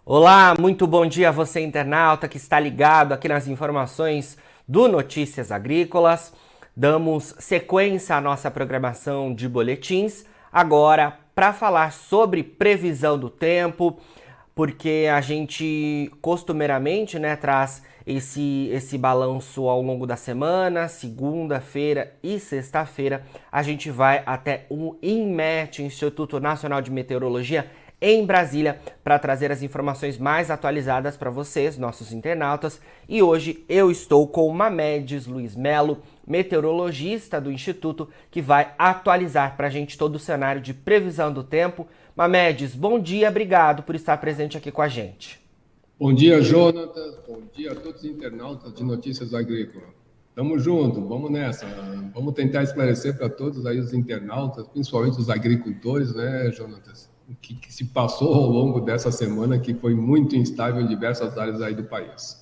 Olá, muito bom dia a você internauta que está ligado aqui nas informações do Notícias Agrícolas. Damos sequência à nossa programação de boletins, agora para falar sobre previsão do tempo, porque a gente costumeiramente, traz esse balanço ao longo da semana, segunda-feira e sexta-feira. A gente vai até o INMET, Instituto Nacional de Meteorologia, em Brasília, para trazer as informações mais atualizadas para vocês, nossos internautas. E hoje eu estou com o Mamedes Luiz Melo, meteorologista do Instituto, que vai atualizar para a gente todo o cenário de previsão do tempo. Mamedes, bom dia, obrigado por estar presente aqui com a gente. Bom dia, Jonatas. Bom dia a todos os internautas de Notícias Agrícolas. Tamo junto, vamos nessa. Vamos tentar esclarecer para todos aí os internautas, principalmente os agricultores, né, Jonatas? O que se passou ao longo dessa semana, que foi muito instável em diversas áreas aí do país.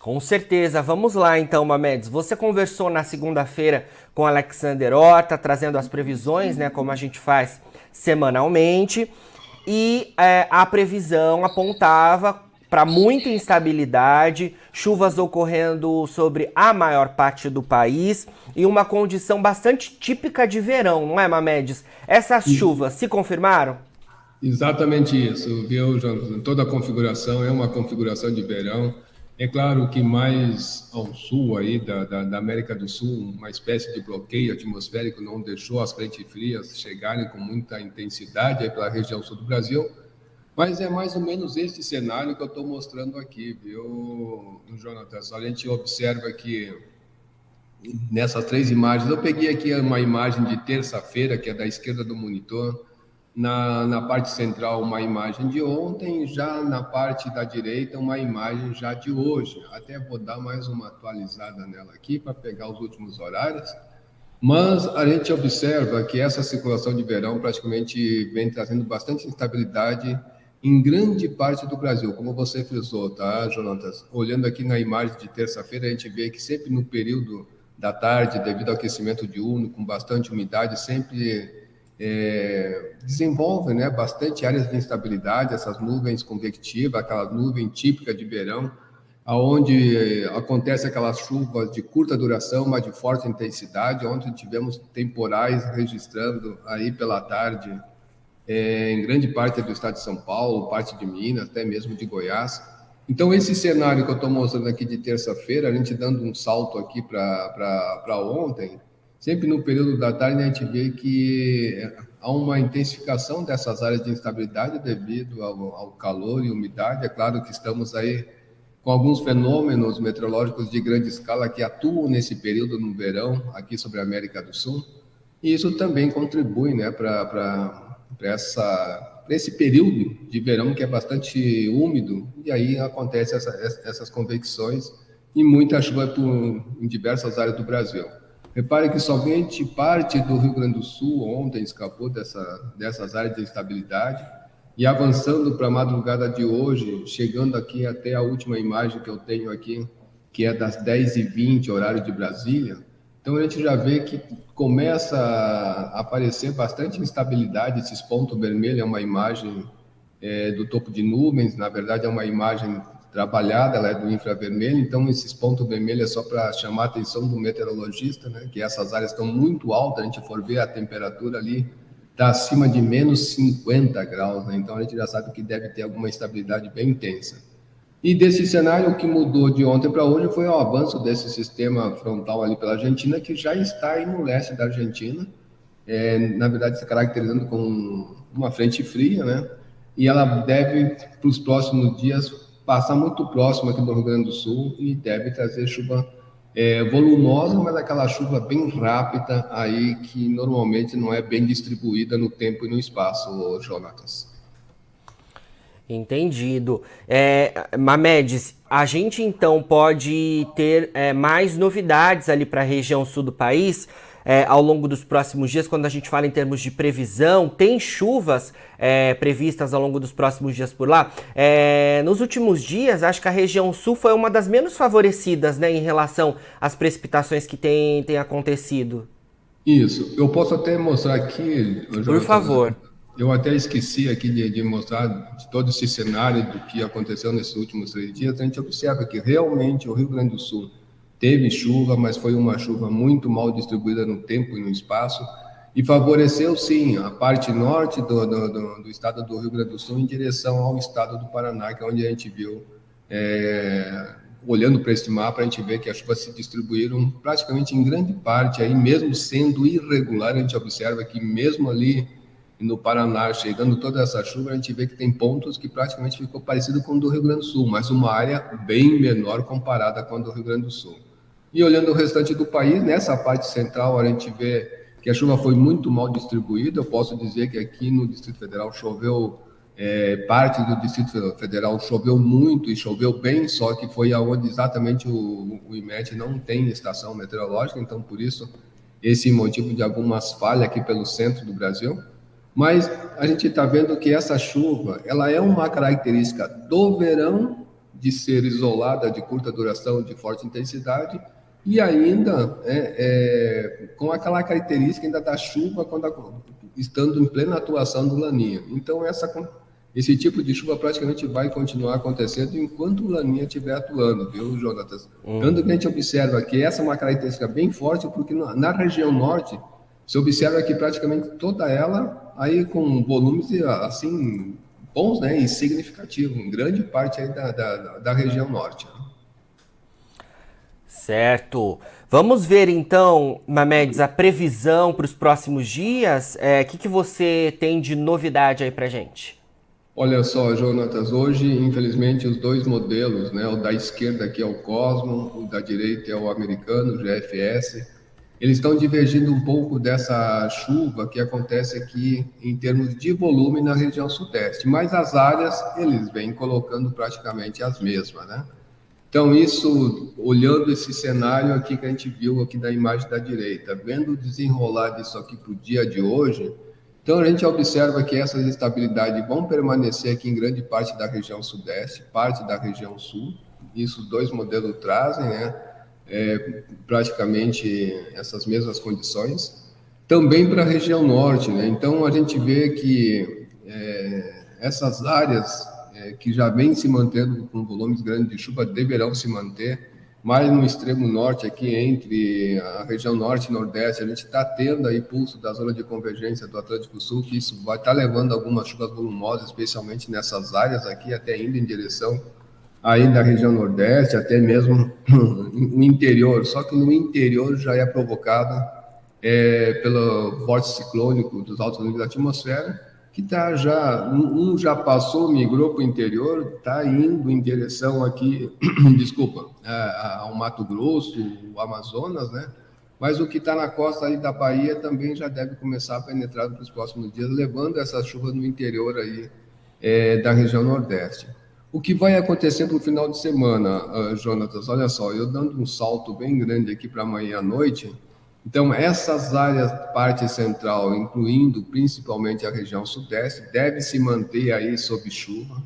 Com certeza. Vamos lá então, Mamedes. Você conversou na segunda-feira com Alexander Horta, trazendo as previsões, como a gente faz semanalmente, e a previsão apontava para muita instabilidade, chuvas ocorrendo sobre a maior parte do país e uma condição bastante típica de verão, não é, Mamedes? Essas chuvas se confirmaram? Exatamente isso, viu, Jonatas? Toda a configuração é uma configuração de verão. É claro que mais ao sul aí da América do Sul, uma espécie de bloqueio atmosférico não deixou as frentes frias chegarem com muita intensidade aí pela região sul do Brasil, mas é mais ou menos esse cenário que eu estou mostrando aqui, viu, Jonatas? A gente observa que nessas três imagens, eu peguei aqui uma imagem de terça-feira, que é da esquerda do monitor, na parte central uma imagem de ontem, já na parte da direita uma imagem já de hoje. Até vou dar mais uma atualizada nela aqui para pegar os últimos horários. Mas a gente observa que essa circulação de verão praticamente vem trazendo bastante instabilidade em grande parte do Brasil, como você frisou, tá, Jonatas? Olhando aqui na imagem de terça-feira, a gente vê que sempre no período da tarde, devido ao aquecimento diurno, com bastante umidade, sempre desenvolvem, bastante áreas de instabilidade, essas nuvens convectivas, aquela nuvem típica de verão, aonde acontece aquelas chuvas de curta duração, mas de forte intensidade. Ontem tivemos temporais registrando aí pela tarde em grande parte do estado de São Paulo, parte de Minas, até mesmo de Goiás. Então, esse cenário que eu estou mostrando aqui de terça-feira, a gente dando um salto aqui para ontem, sempre no período da tarde, a gente vê que há uma intensificação dessas áreas de instabilidade devido ao calor e umidade. É claro que estamos aí com alguns fenômenos meteorológicos de grande escala que atuam nesse período no verão, aqui sobre a América do Sul, e isso também contribui para esse período de verão que é bastante úmido, e aí acontecem essas convecções e muita chuva em diversas áreas do Brasil. Repare que somente parte do Rio Grande do Sul ontem escapou dessas áreas de instabilidade, e avançando para a madrugada de hoje, chegando aqui até a última imagem que eu tenho aqui, que é das 10h20, horário de Brasília. Então a gente já vê que começa a aparecer bastante instabilidade. Esses pontos vermelhos é uma imagem do topo de nuvens, na verdade é uma imagem trabalhada, ela é do infravermelho, então esses pontos vermelhos é só para chamar a atenção do meteorologista, que essas áreas estão muito altas. A gente for ver a temperatura ali, está acima de menos 50 graus, então a gente já sabe que deve ter alguma instabilidade bem intensa. E desse cenário, o que mudou de ontem para hoje foi o avanço desse sistema frontal ali pela Argentina, que já está aí no leste da Argentina, na verdade se caracterizando como uma frente fria, e ela deve, para os próximos dias, passar muito próximo aqui do Rio Grande do Sul e deve trazer chuva volumosa, mas aquela chuva bem rápida aí que normalmente não é bem distribuída no tempo e no espaço, Jonatas. Entendido. Mamedes, a gente então pode ter mais novidades ali para a região sul do país ao longo dos próximos dias, quando a gente fala em termos de previsão. Tem chuvas previstas ao longo dos próximos dias por lá. Nos últimos dias, acho que a região sul foi uma das menos favorecidas, em relação às precipitações que tem acontecido. Isso, eu posso até mostrar aqui, Por Jonathan, favor. Eu até esqueci aqui de mostrar de todo esse cenário do que aconteceu nesses últimos 3 dias. A gente observa que realmente o Rio Grande do Sul teve chuva, mas foi uma chuva muito mal distribuída no tempo e no espaço, e favoreceu, sim, a parte norte do estado do Rio Grande do Sul em direção ao estado do Paraná, que é onde a gente viu, olhando para este mapa, a gente vê que as chuvas se distribuíram praticamente em grande parte, aí mesmo sendo irregular, a gente observa que mesmo ali no Paraná, chegando toda essa chuva, a gente vê que tem pontos que praticamente ficou parecido com o do Rio Grande do Sul, mas uma área bem menor comparada com a do Rio Grande do Sul. E olhando o restante do país, nessa parte central, a gente vê que a chuva foi muito mal distribuída. Eu posso dizer que aqui no Distrito Federal choveu, parte do Distrito Federal choveu muito e choveu bem, só que foi aonde exatamente o IMET não tem estação meteorológica, então por isso esse motivo de algumas falhas aqui pelo centro do Brasil. Mas a gente está vendo que essa chuva, ela é uma característica do verão, de ser isolada, de curta duração, de forte intensidade, e ainda com aquela característica ainda da chuva estando em plena atuação do Laninha. Então, esse tipo de chuva praticamente vai continuar acontecendo enquanto o Laninha estiver atuando, viu, Jonatas? Tanto que a gente observa que essa é uma característica bem forte, porque na região norte, se observa que praticamente toda ela aí com volumes assim bons, né, e significativos, em grande parte aí da região norte. Certo. Vamos ver então, Mamedes, a previsão para os próximos dias. O que você tem de novidade aí para gente? Olha só, Jonatas, hoje, infelizmente, os dois modelos, né, o da esquerda aqui é o Cosmo, o da direita é o americano, o GFS, eles estão divergindo um pouco dessa chuva que acontece aqui em termos de volume na região sudeste, mas as áreas eles vêm colocando praticamente as mesmas, né? Então isso, olhando esse cenário aqui que a gente viu aqui da imagem da direita, vendo o desenrolar disso aqui para o dia de hoje, então a gente observa que essas estabilidades vão permanecer aqui em grande parte da região sudeste, parte da região sul, isso os dois modelos trazem, né? Praticamente essas mesmas condições, também para a região norte, né? Então a gente vê que essas áreas que já vêm se mantendo com volumes grandes de chuva deverão se manter, mas no extremo norte aqui, entre a região norte e nordeste, a gente está tendo aí pulso da zona de convergência do Atlântico Sul, que isso vai estar levando algumas chuvas volumosas, especialmente nessas áreas aqui, até indo em direção aí da região nordeste, até mesmo no interior, só que no interior já é provocado pelo vórtice ciclônico dos altos níveis da atmosfera, que tá já passou, migrou para o interior, está indo em direção aqui, desculpa, ao Mato Grosso, o Amazonas, né? Mas o que está na costa aí da Bahia também já deve começar a penetrar nos próximos dias, levando essas chuvas no interior aí da região nordeste. O que vai acontecer para o final de semana, Jonatas? Olha só, eu dando um salto bem grande aqui para amanhã à noite. Então, essas áreas, parte central, incluindo principalmente a região sudeste, deve se manter aí sob chuva.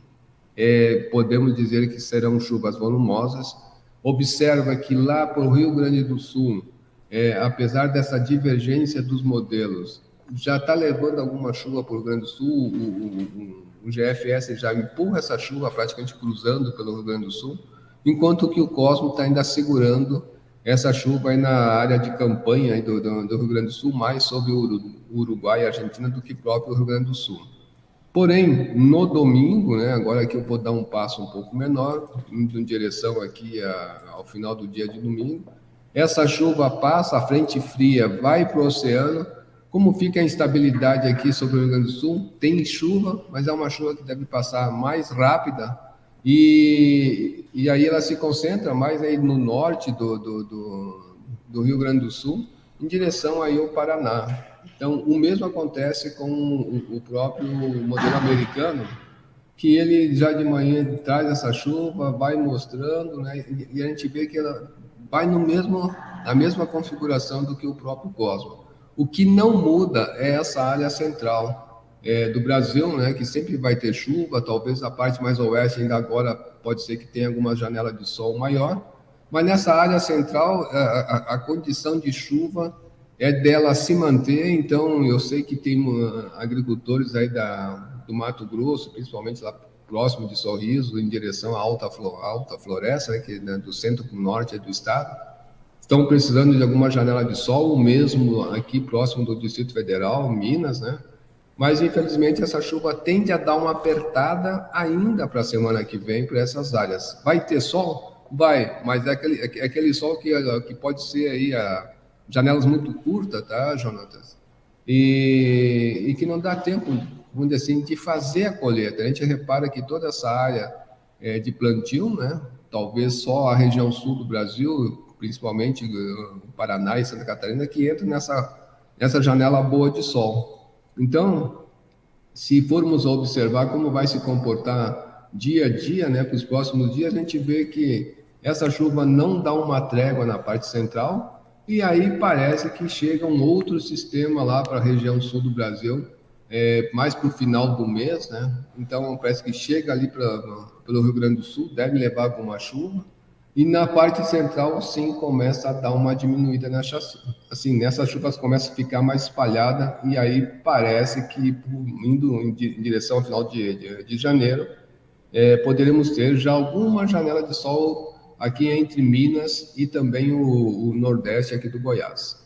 Podemos dizer que serão chuvas volumosas. Observa que lá para o Rio Grande do Sul, apesar dessa divergência dos modelos, já está levando alguma chuva para o Rio Grande do Sul. O GFS já empurra essa chuva praticamente cruzando pelo Rio Grande do Sul, enquanto que o Cosmo está ainda segurando essa chuva aí na área de campanha aí do Rio Grande do Sul, mais sobre o Uruguai e a Argentina do que próprio Rio Grande do Sul. Porém, no domingo, né, agora que eu vou dar um passo um pouco menor, indo em direção aqui ao final do dia de domingo, essa chuva passa, a frente fria vai para o oceano. Como fica a instabilidade aqui sobre o Rio Grande do Sul? Tem chuva, mas é uma chuva que deve passar mais rápida e aí ela se concentra mais aí no norte do Rio Grande do Sul, em direção aí ao Paraná. Então, o mesmo acontece com o próprio modelo americano, que ele já de manhã traz essa chuva, vai mostrando, né? E a gente vê que ela vai na mesma configuração do que o próprio Cosmo. O que não muda é essa área central do Brasil, né, que sempre vai ter chuva, talvez a parte mais oeste ainda agora pode ser que tenha alguma janela de sol maior, mas nessa área central a condição de chuva é dela se manter. Então, eu sei que tem agricultores aí do Mato Grosso, principalmente lá próximo de Sorriso, em direção à Alta Floresta, né, que do centro para o norte do estado, estão precisando de alguma janela de sol, mesmo aqui próximo do Distrito Federal, Minas, né? Mas, infelizmente, essa chuva tende a dar uma apertada ainda para a semana que vem para essas áreas. Vai ter sol? Vai, mas é aquele sol que pode ser aí janelas muito curtas, tá, Jonatas? E que não dá tempo, vamos dizer assim, de fazer a colheita. A gente repara que toda essa área de plantio, né? Talvez só a região sul do Brasil, principalmente Paraná e Santa Catarina, que entra nessa janela boa de sol. Então, se formos observar como vai se comportar dia a dia, né, para os próximos dias, a gente vê que essa chuva não dá uma trégua na parte central, e aí parece que chega um outro sistema lá para a região sul do Brasil, mais para o final do mês, né? Então, parece que chega ali pelo Rio Grande do Sul, deve levar alguma chuva, e na parte central, sim, começa a dar uma diminuída nessas chuvas começa a ficar mais espalhada, e aí parece que, indo em direção ao final de janeiro, poderemos ter já alguma janela de sol aqui entre Minas e também o Nordeste aqui do Goiás.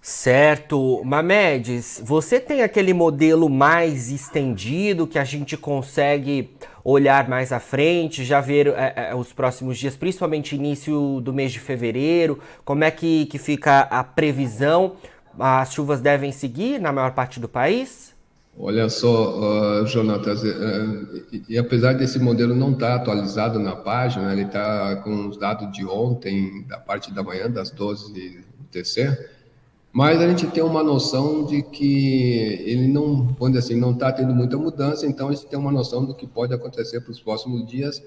Certo. Mamedes, você tem aquele modelo mais estendido que a gente consegue olhar mais à frente, já ver os próximos dias, principalmente início do mês de fevereiro, como é que fica a previsão? As chuvas devem seguir na maior parte do país? Olha só, Jonatas, e apesar desse modelo não estar atualizado na página, ele está com os dados de ontem, da parte da manhã, das 12 UTC, mas a gente tem uma noção de que ele não, vamos dizer assim, não está tendo muita mudança, então a gente tem uma noção do que pode acontecer para os próximos dias.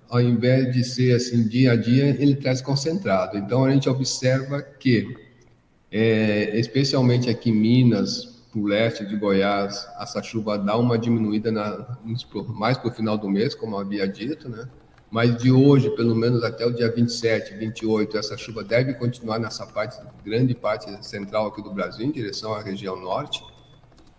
Ao invés de ser assim dia a dia, ele traz concentrado. Então a gente observa que, especialmente aqui em Minas, para o leste de Goiás, essa chuva dá uma diminuída mais para o final do mês, como eu havia dito, né? Mas de hoje, pelo menos até o dia 27, 28, essa chuva deve continuar nessa grande parte central aqui do Brasil, em direção à região norte.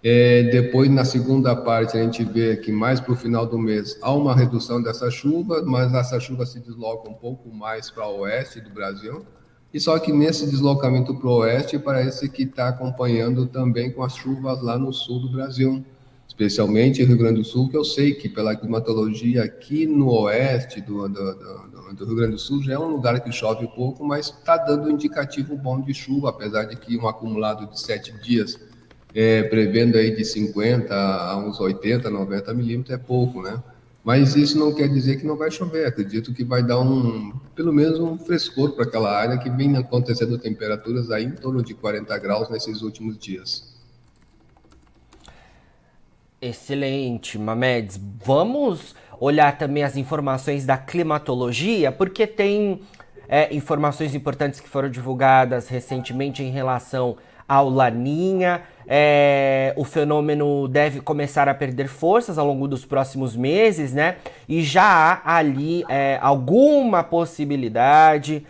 Depois, na segunda parte, a gente vê que mais para o final do mês há uma redução dessa chuva, mas essa chuva se desloca um pouco mais para o oeste do Brasil. E só que nesse deslocamento para o oeste, parece que está acompanhando também com as chuvas lá no sul do Brasil, especialmente Rio Grande do Sul, que eu sei que pela climatologia aqui no oeste do Rio Grande do Sul já é um lugar que chove pouco, mas está dando um indicativo bom de chuva, apesar de que um acumulado de 7 dias, prevendo aí de 50 a uns 80, 90 milímetros é pouco, né? Mas isso não quer dizer que não vai chover. Acredito que vai dar pelo menos um frescor para aquela área que vem acontecendo temperaturas aí em torno de 40 graus nesses últimos dias. Excelente, Mamedes. Vamos olhar também as informações da climatologia, porque tem informações importantes que foram divulgadas recentemente em relação ao Laninha. O fenômeno deve começar a perder forças ao longo dos próximos meses, né? E já há ali alguma possibilidade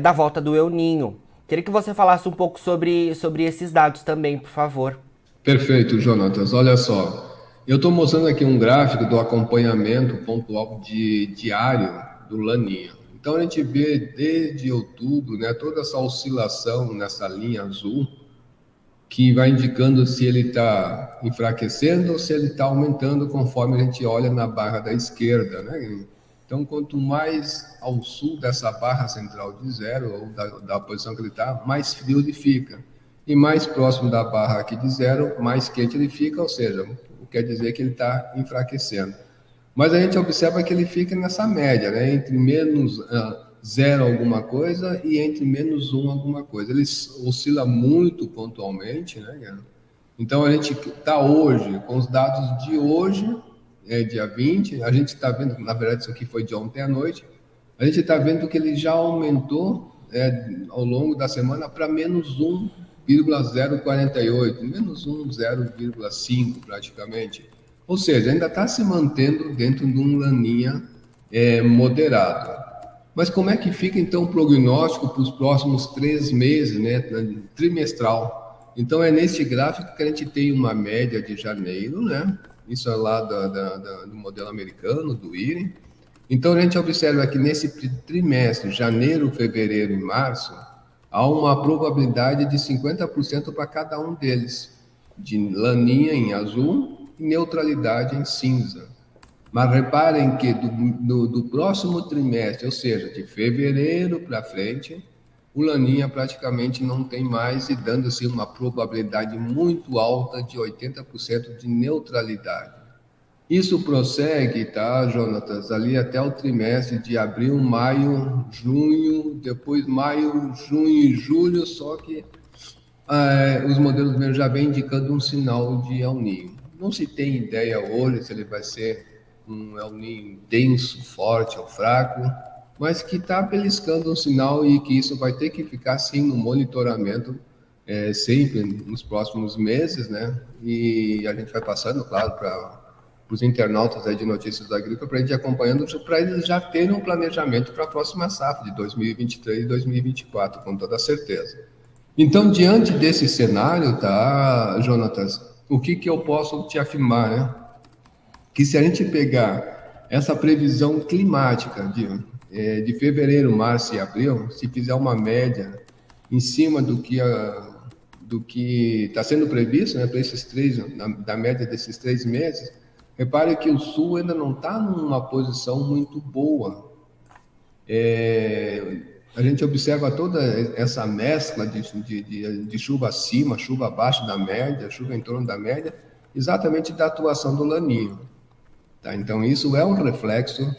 da volta do El Niño. Queria que você falasse um pouco sobre esses dados também, por favor. Perfeito, Jonatas. Olha só, eu estou mostrando aqui um gráfico do acompanhamento pontual diário do Laninha. Então a gente vê desde outubro, né, toda essa oscilação nessa linha azul, que vai indicando se ele está enfraquecendo ou se ele está aumentando conforme a gente olha na barra da esquerda, né? Então, quanto mais ao sul dessa barra central de zero, ou da posição que ele está, mais frio ele fica. E mais próximo da barra aqui de zero, mais quente ele fica, ou seja, quer dizer que ele está enfraquecendo. Mas a gente observa que ele fica nessa média, né? Entre menos 0 alguma coisa e entre menos 1 alguma coisa. Ele oscila muito pontualmente, né? Então a gente está hoje, com os dados de hoje, dia 20, a gente está vendo, na verdade isso aqui foi de ontem à noite, a gente está vendo que ele já aumentou ao longo da semana para menos 1,048, menos 0,5 praticamente. Ou seja, ainda está se mantendo dentro de um Laninha moderado. Mas como é que fica, então, o prognóstico para os próximos 3 meses, né, trimestral? Então, é neste gráfico que a gente tem uma média de janeiro, né? Isso é lá do modelo americano, do IRI. Então, a gente observa que nesse trimestre, janeiro, fevereiro e março, há uma probabilidade de 50% para cada um deles, de laninha em azul e neutralidade em cinza. Mas reparem que do próximo trimestre, ou seja, de fevereiro para frente, o laninha praticamente não tem mais e dando-se uma probabilidade muito alta de 80% de neutralidade. Isso prossegue, tá, Jonatas, ali até o trimestre de abril, maio, junho, depois maio, junho e julho, só que os modelos mesmo já vêm indicando um sinal de El Niño. Não se tem ideia hoje se ele vai ser um El Niño denso, forte ou fraco, mas que está beliscando um sinal e que isso vai ter que ficar, sim, no monitoramento sempre nos próximos meses, né? E a gente vai passando, claro, para os internautas aí de notícias agrícolas, para a gente ir acompanhando, para eles já terem um planejamento para a próxima safra de 2023 e 2024, com toda certeza. Então, diante desse cenário, tá, Jonatas, o que eu posso te afirmar, né? Que se a gente pegar essa previsão climática de fevereiro, março e abril, se fizer uma média em cima do que está sendo previsto, né, para esses da média desses 3 meses, repare que o Sul ainda não está numa posição muito boa. A gente observa toda essa mescla de chuva acima, chuva abaixo da média, chuva em torno da média, exatamente da atuação do Laninho. Tá? Então, isso é um reflexo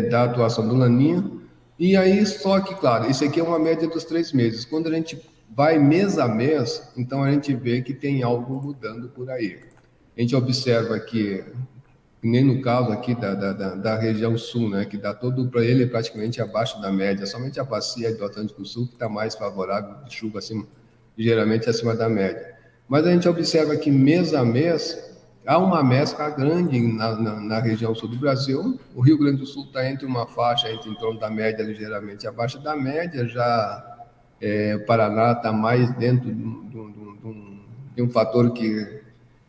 da atuação do Laninho. E aí, só que, claro, isso aqui é uma média dos 3 meses. Quando a gente vai mês a mês, então a gente vê que tem algo mudando por aí. A gente observa que, nem no caso aqui da região sul, né, que dá todo para ele praticamente abaixo da média, somente a bacia do Atlântico Sul que está mais favorável de chuva acima, geralmente acima da média. Mas a gente observa que mês a mês há uma mescla grande na região sul do Brasil. O Rio Grande do Sul está entre uma faixa em torno da média, ligeiramente abaixo da média, já o Paraná está mais dentro de um fator que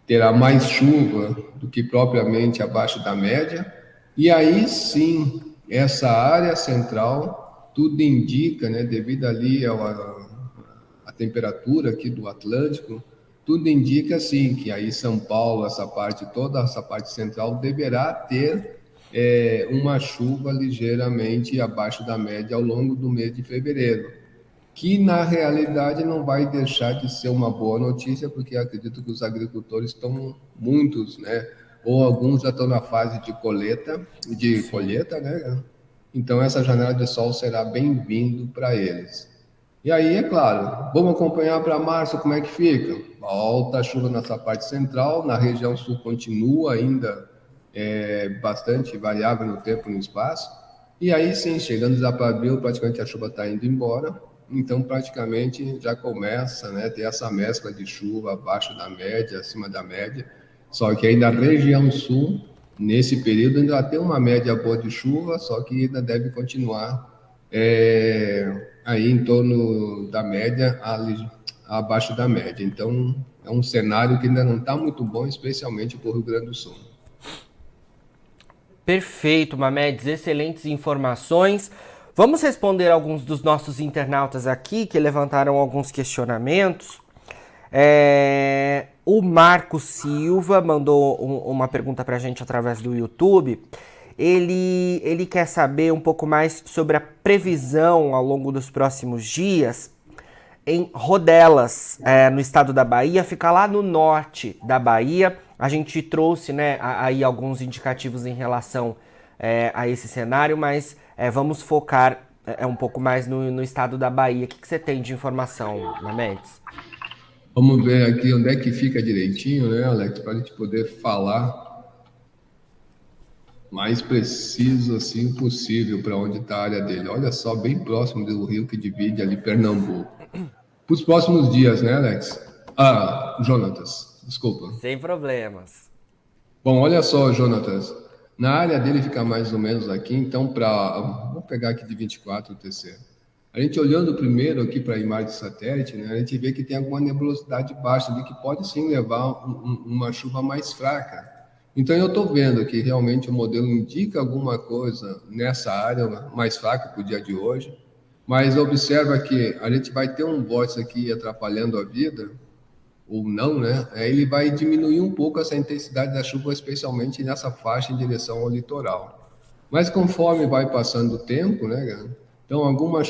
terá mais chuva do que propriamente abaixo da média, e aí sim, essa área central, tudo indica, né, devido ali à temperatura aqui do Atlântico, tudo indica sim que aí São Paulo, toda essa parte central deverá ter uma chuva ligeiramente abaixo da média ao longo do mês de fevereiro, que na realidade não vai deixar de ser uma boa notícia, porque acredito que os agricultores estão muitos, né? Ou alguns já estão na fase de colheita, né? Então essa janela de sol será bem-vindo para eles. E aí, é claro, vamos acompanhar para março como é que fica. Volta a chuva nessa parte central, na região sul continua ainda bastante variável no tempo e no espaço. E aí sim, chegando já para abril, praticamente a chuva está indo embora. Então, praticamente, já começa, né, ter essa mescla de chuva abaixo da média, acima da média. Só que aí na região sul, nesse período, ainda tem uma média boa de chuva, só que ainda deve continuar aí em torno da média, abaixo da média. Então, é um cenário que ainda não está muito bom, especialmente para o Rio Grande do Sul. Perfeito, Mamedes, excelentes informações. Vamos responder alguns dos nossos internautas aqui que levantaram alguns questionamentos. O Marco Silva mandou uma pergunta para a gente através do YouTube. Ele quer saber um pouco mais sobre a previsão ao longo dos próximos dias em Rodelas, no estado da Bahia, fica lá no norte da Bahia. A gente trouxe, né, aí alguns indicativos em relação a esse cenário, mas vamos focar um pouco mais no estado da Bahia. O que você tem de informação, Mamedes? Vamos ver aqui onde é que fica direitinho, né, Alex, para a gente poder falar mais preciso assim possível para onde está a área dele. Olha só, bem próximo do rio que divide ali Pernambuco. Para os próximos dias, né, Alex? Jonatas, desculpa. Sem problemas. Bom, olha só, Jonatas. Na área dele fica mais ou menos aqui, então, vamos pegar aqui de 24 o TC. A gente olhando primeiro aqui para a imagem de satélite, né, a gente vê que tem alguma nebulosidade baixa ali que pode sim levar uma chuva mais fraca. Então eu estou vendo que realmente o modelo indica alguma coisa nessa área mais fraca para o dia de hoje, mas observa que a gente vai ter um vórtice aqui atrapalhando a vida, ou não, né? Ele vai diminuir um pouco essa intensidade da chuva, especialmente nessa faixa em direção ao litoral. Mas conforme vai passando o tempo, né, cara? Então alguma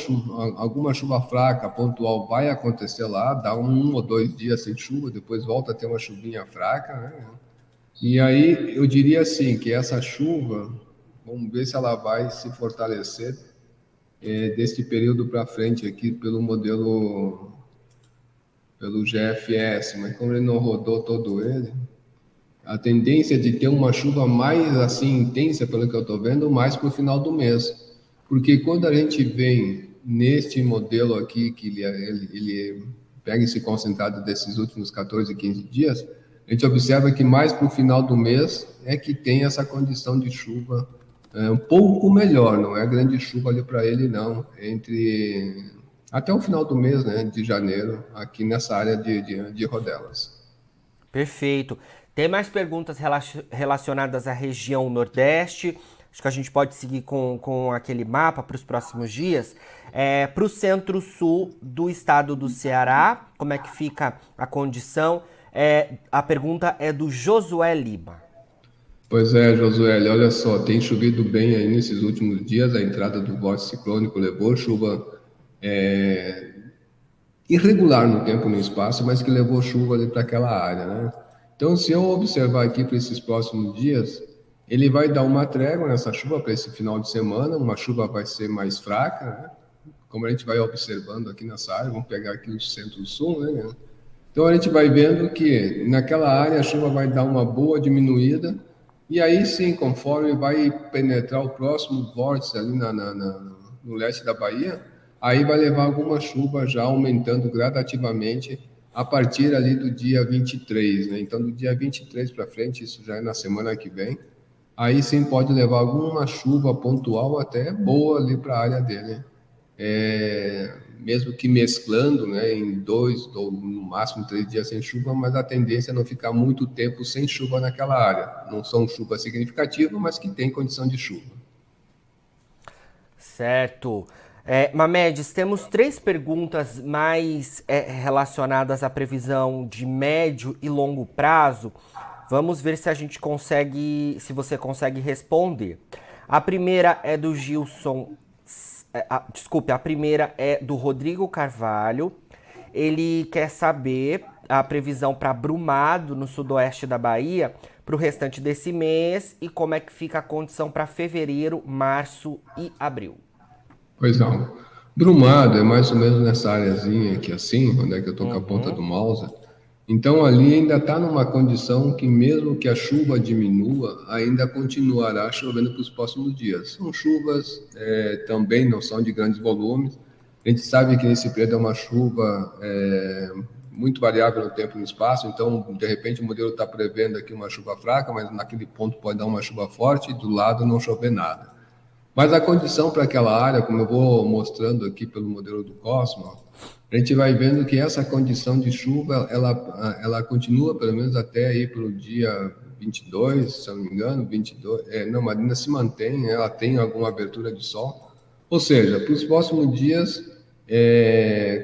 chuva fraca, pontual, vai acontecer lá, dá 1 ou 2 dias sem chuva, depois volta a ter uma chuvinha fraca, né? E aí eu diria assim, que essa chuva, vamos ver se ela vai se fortalecer desse período para frente aqui pelo GFS, mas como ele não rodou todo ele, a tendência de ter uma chuva mais assim intensa, pelo que eu estou vendo, mais para o final do mês. Porque quando a gente vem neste modelo aqui, que ele pega esse concentrado desses últimos 14, 15 dias, a gente observa que mais para o final do mês é que tem essa condição de chuva um pouco melhor, não é grande chuva ali para ele, não, até o final do mês, né, de janeiro, aqui nessa área de Rodelas. Perfeito. Tem mais perguntas relacionadas à região Nordeste? Acho que a gente pode seguir com aquele mapa para os próximos dias. Para o centro-sul do estado do Ceará, como é que fica a condição? A pergunta é do Josué Lima. Pois é, Josué, olha só, tem chovido bem aí nesses últimos dias, a entrada do vórtice ciclônico levou chuva irregular no tempo e no espaço, mas que levou chuva ali para aquela área, né? Então, se eu observar aqui para esses próximos dias, ele vai dar uma trégua nessa chuva para esse final de semana, uma chuva vai ser mais fraca, né? Como a gente vai observando aqui nessa área, vamos pegar aqui o centro-sul, né? Então a gente vai vendo que naquela área a chuva vai dar uma boa diminuída, e aí sim, conforme vai penetrar o próximo vórtice ali no leste da Bahia, aí vai levar alguma chuva já aumentando gradativamente a partir ali do dia 23, né? Então do dia 23 para frente, isso já é na semana que vem, aí sim pode levar alguma chuva pontual até boa ali para a área dele. Mesmo que mesclando, né, em 2 ou no máximo 3 dias sem chuva, mas a tendência é não ficar muito tempo sem chuva naquela área. Não são chuvas significativas, mas que tem condição de chuva. Certo. Mamedes, temos 3 perguntas mais relacionadas à previsão de médio e longo prazo. Vamos ver se a gente consegue, se você consegue responder. A primeira é do Gilson. Desculpe, a primeira é do Rodrigo Carvalho. Ele quer saber a previsão para Brumado, no sudoeste da Bahia, para o restante desse mês e como é que fica a condição para fevereiro, março e abril. Pois não. Brumado é mais ou menos nessa areazinha aqui assim, onde é que eu estou com a ponta do mouse. Então ali ainda está numa condição que mesmo que a chuva diminua, ainda continuará chovendo para os próximos dias. São chuvas também não são de grandes volumes. A gente sabe que esse período é uma chuva muito variável no tempo e no espaço, então de repente o modelo está prevendo aqui uma chuva fraca, mas naquele ponto pode dar uma chuva forte e do lado não chover nada. Mas a condição para aquela área, como eu vou mostrando aqui pelo modelo do Cosmo, a gente vai vendo que essa condição de chuva, ela continua pelo menos até aí para o dia 22, se eu não me engano, 22, não, mas ainda se mantém, ela tem alguma abertura de sol. Ou seja, para os próximos dias,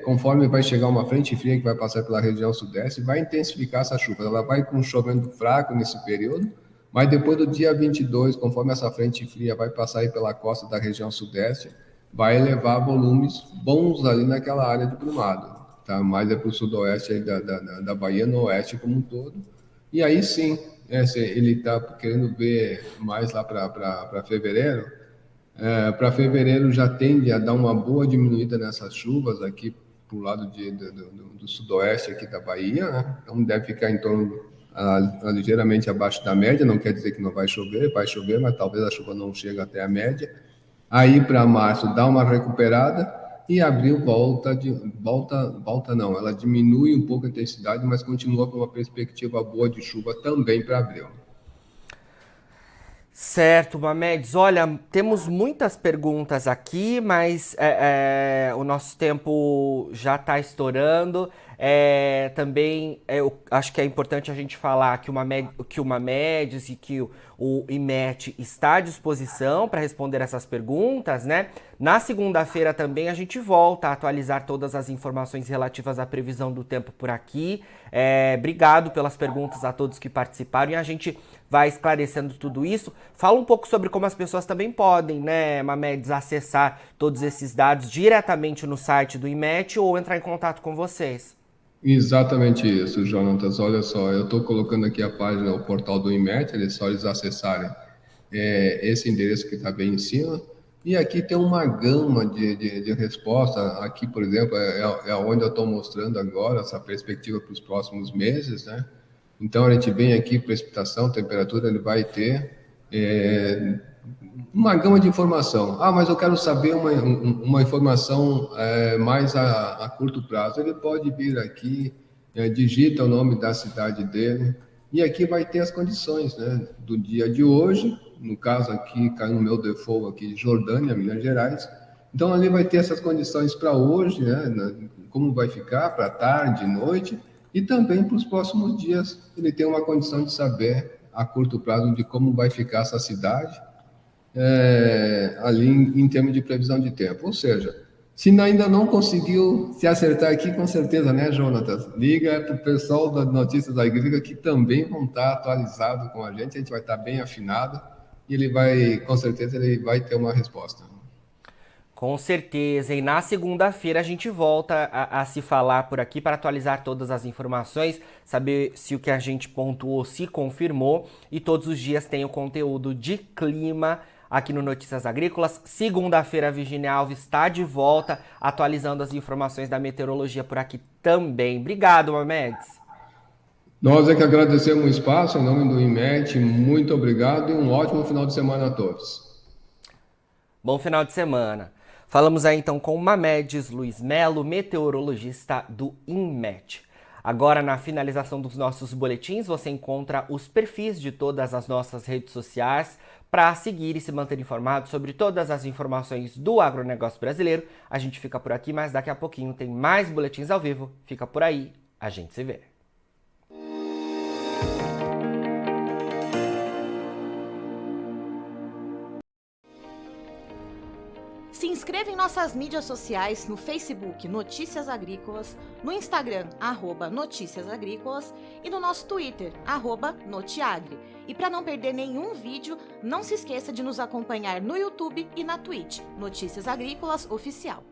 conforme vai chegar uma frente fria que vai passar pela região sudeste, vai intensificar essa chuva. Ela vai chovendo fraco nesse período, mas depois do dia 22, conforme essa frente fria vai passar aí pela costa da região sudeste, vai levar volumes bons ali naquela área de Brumado, tá? Mais para o sudoeste aí da Bahia, no oeste como um todo. E aí sim, ele está querendo ver mais lá para fevereiro. Para fevereiro já tende a dar uma boa diminuída nessas chuvas aqui para o lado do sudoeste aqui da Bahia, né? Então deve ficar em torno ligeiramente abaixo da média, não quer dizer que não vai chover, mas talvez a chuva não chegue até a média. Aí para março dá uma recuperada e abril volta não, ela diminui um pouco a intensidade, mas continua com uma perspectiva boa de chuva também para abril. Certo, Mamedes. Olha, temos muitas perguntas aqui, mas o nosso tempo já está estourando. Também eu acho que é importante a gente falar que o Mamedes e que o IMET está à disposição para responder essas perguntas, né? Na segunda-feira também a gente volta a atualizar todas as informações relativas à previsão do tempo por aqui. Obrigado pelas perguntas a todos que participaram e a gente vai esclarecendo tudo isso. Fala um pouco sobre como as pessoas também podem, né, Mamedes, acessar todos esses dados diretamente no site do IMET ou entrar em contato com vocês. Exatamente isso, Jonatas. Olha só, eu estou colocando aqui a página, o portal do IMET, é só eles acessarem esse endereço que está bem em cima. E aqui tem uma gama de resposta. Aqui, por exemplo, é onde eu estou mostrando agora essa perspectiva para os próximos meses, né? Então, a gente vem aqui, precipitação, temperatura, ele vai ter uma gama de informação. Ah, mas eu quero saber uma informação mais a curto prazo. Ele pode vir aqui, digita o nome da cidade dele, e aqui vai ter as condições, né, do dia de hoje. No caso aqui, caiu no meu default aqui, Jordânia, Minas Gerais. Então, ali vai ter essas condições para hoje, né, como vai ficar para tarde, noite, e também para os próximos dias. Ele tem uma condição de saber a curto prazo de como vai ficar essa cidade, ali em termos de previsão de tempo. Ou seja, se ainda não conseguiu se acertar aqui, com certeza, né, Jonatas? Liga para o pessoal da Notícias Agrícolas, que também vão estar atualizados com a gente vai estar bem afinado, e ele vai, com certeza, ele vai ter uma resposta. Com certeza, e na segunda-feira a gente volta a se falar por aqui para atualizar todas as informações, saber se o que a gente pontuou se confirmou, e todos os dias tem o conteúdo de clima aqui no Notícias Agrícolas. Segunda-feira a Virginia Alves está de volta, atualizando as informações da meteorologia por aqui também. Obrigado, Mamedes. Nós é que agradecemos o espaço, em nome do IMET, muito obrigado e um ótimo final de semana a todos. Bom final de semana. Falamos aí então com o Mamedes Luiz Melo, meteorologista do INMET. Agora, na finalização dos nossos boletins, você encontra os perfis de todas as nossas redes sociais para seguir e se manter informado sobre todas as informações do agronegócio brasileiro. A gente fica por aqui, mas daqui a pouquinho tem mais boletins ao vivo. Fica por aí, a gente se vê. Se inscreva em nossas mídias sociais no Facebook Notícias Agrícolas, no Instagram @Notícias Agrícolas e no nosso Twitter @Notiagre. E para não perder nenhum vídeo, não se esqueça de nos acompanhar no YouTube e na Twitch, Notícias Agrícolas Oficial.